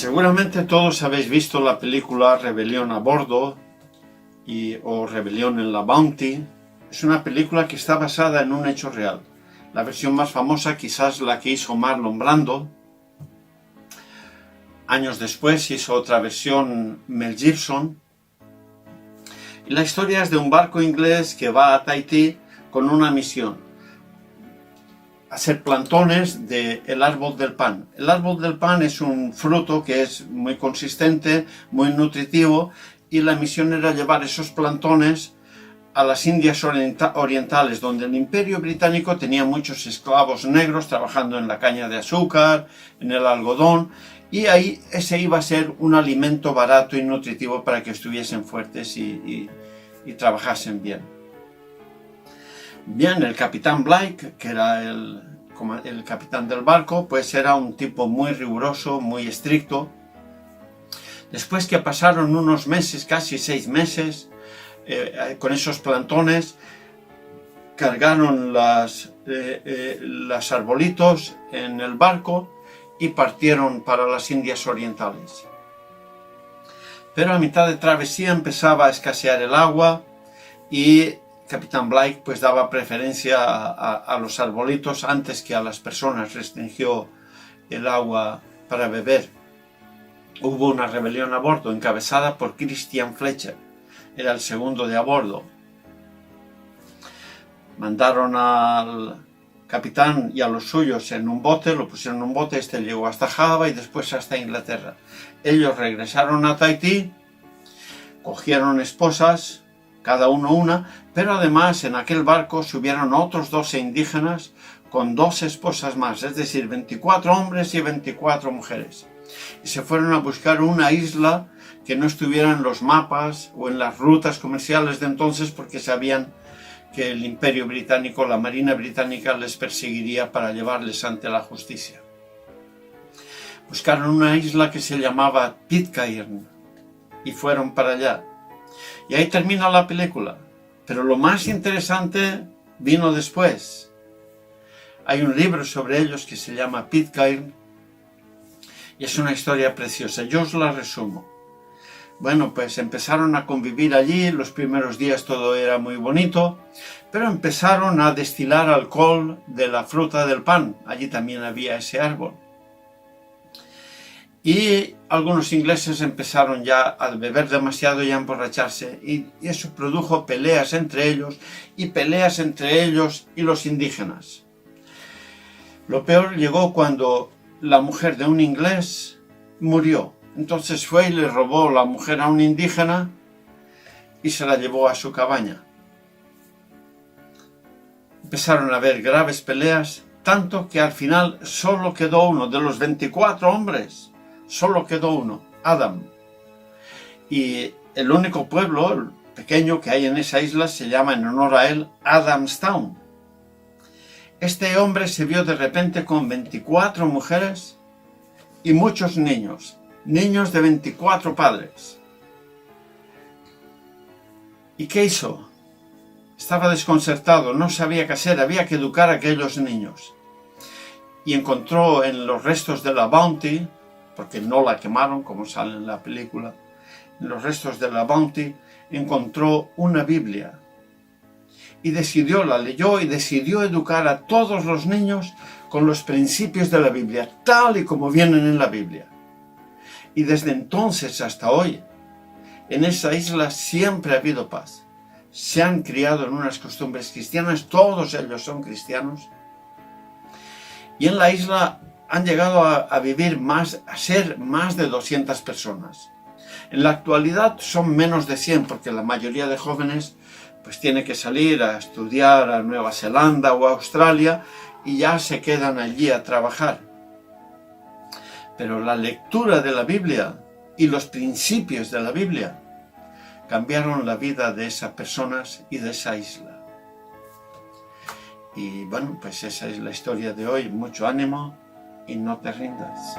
Seguramente todos habéis visto la película Rebelión a Bordo o Rebelión en la Bounty. Es una película que está basada en un hecho real. La versión más famosa quizás la que hizo Marlon Brando. Años después hizo otra versión Mel Gibson. Y la historia es de un barco inglés que va a Tahití con una misión: hacer plantones del árbol del pan. El árbol del pan es un fruto que es muy consistente, muy nutritivo, y la misión era llevar esos plantones a las Indias Orientales, donde el Imperio Británico tenía muchos esclavos negros trabajando en la caña de azúcar, en el algodón, y ahí ese iba a ser un alimento barato y nutritivo para que estuviesen fuertes y trabajasen bien. Bien, el capitán Blake, que era el capitán del barco, pues era un tipo muy riguroso, muy estricto. Después que pasaron unos meses, casi 6 meses, con esos plantones, cargaron los arbolitos en el barco y partieron para las Indias Orientales. Pero a mitad de travesía empezaba a escasear el agua y Capitán Blake pues daba preferencia a los arbolitos antes que a las personas, restringió el agua para beber. Hubo una rebelión a bordo encabezada por Christian Fletcher, era el segundo de a bordo. Mandaron al capitán y a los suyos en un bote, lo pusieron en un bote, este llegó hasta Java y después hasta Inglaterra. Ellos regresaron a Tahití, cogieron esposas, cada uno una, pero además en aquel barco subieron otros 12 indígenas con 2 esposas más, es decir, 24 hombres y 24 mujeres. Y se fueron a buscar una isla que no estuviera en los mapas o en las rutas comerciales de entonces, porque sabían que el Imperio Británico, la Marina Británica, les perseguiría para llevarles ante la justicia. Buscaron una isla que se llamaba Pitcairn y fueron para allá. Y ahí termina la película. Pero lo más interesante vino después. Hay un libro sobre ellos que se llama Pitcairn y es una historia preciosa. Yo os la resumo. Bueno, pues empezaron a convivir allí. Los primeros días todo era muy bonito, pero empezaron a destilar alcohol de la fruta del pan. Allí también había ese árbol. Y algunos ingleses empezaron ya a beber demasiado y a emborracharse, y eso produjo peleas entre ellos y los indígenas. Lo peor llegó cuando la mujer de un inglés murió. Entonces fue y le robó la mujer a un indígena y se la llevó a su cabaña. Empezaron a haber graves peleas, tanto que al final solo quedó uno de los 24 hombres. Solo quedó uno, Adam. Y el único pueblo pequeño que hay en esa isla se llama en honor a él Adamstown. Este hombre se vio de repente con 24 mujeres y muchos niños de 24 padres. ¿Y qué hizo? Estaba desconcertado, no sabía qué hacer, había que educar a aquellos niños. Y encontró en los restos de la Bounty, porque no la quemaron como sale en la película, en los restos de la Bounty encontró una Biblia. Y la leyó y decidió educar a todos los niños con los principios de la Biblia, tal y como vienen en la Biblia. Y desde entonces hasta hoy, en esa isla siempre ha habido paz. Se han criado en unas costumbres cristianas, todos ellos son cristianos. Y en la isla han llegado a vivir a ser más de 200 personas. En la actualidad son menos de 100, porque la mayoría de jóvenes pues tiene que salir a estudiar a Nueva Zelanda o a Australia y ya se quedan allí a trabajar. Pero la lectura de la Biblia y los principios de la Biblia cambiaron la vida de esas personas y de esa isla. Y bueno, pues esa es la historia de hoy. Mucho ánimo y no te rindas.